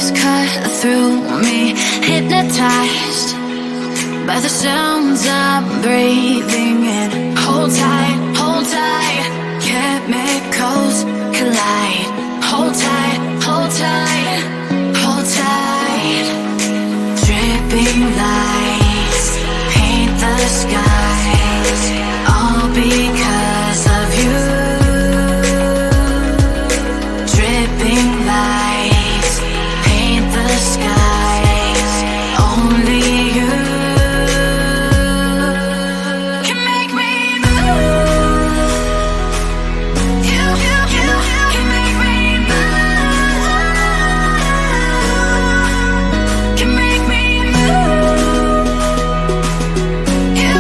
waves cut through me, hypnotized by the sounds I'm breathing in. Hold tight, hold tight, chemicals collide. Hold tight, hold tight, hold tight. Dripping lights paint the skies, all because of you. Dripping lights paint the skies, only you can make me move. You can make me move. Can make me move. You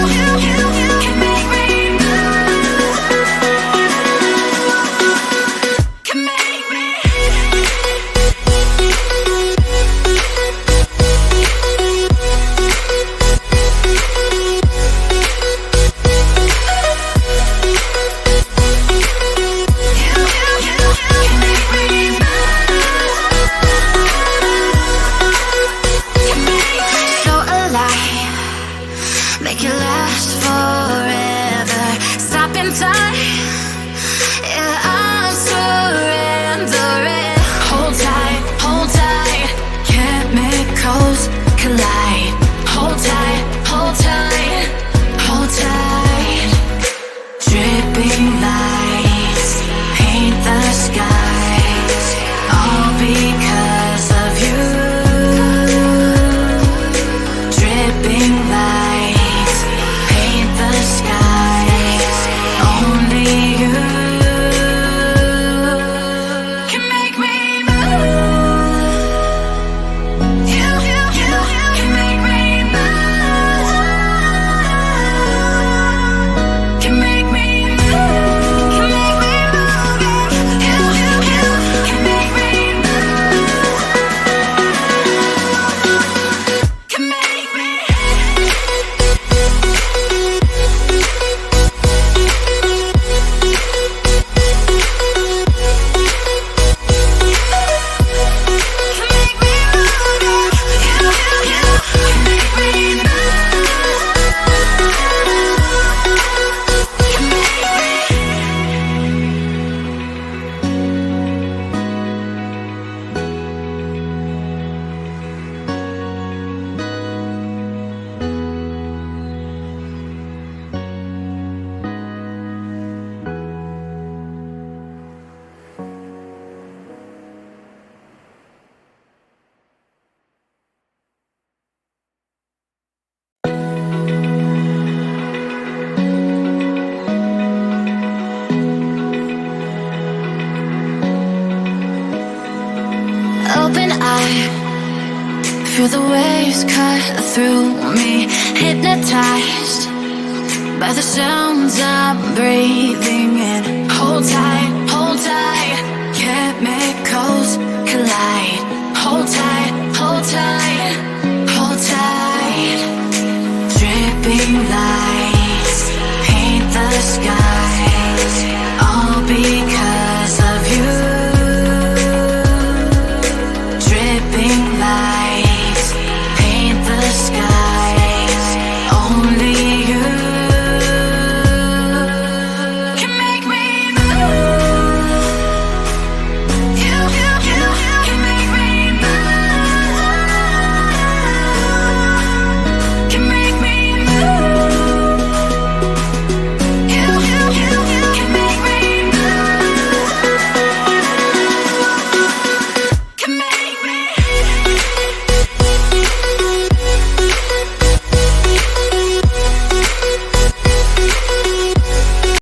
can make me move. Can make me. So alive, make it last forever. Stop in time, yeah, I'm surrendering. Hold tight, chemicals collide. Hold tight, hold tight, hold tight. Dripping lights paint the skies, all because of you. Dripping lights paint the skies, only you can make me move. You can make me move. Can make me move. Can make me move. You can make me move. Can make me. Open eye, feel the waves cut through me, hypnotized by the sounds I'm breathing in. Hold tight, chemicals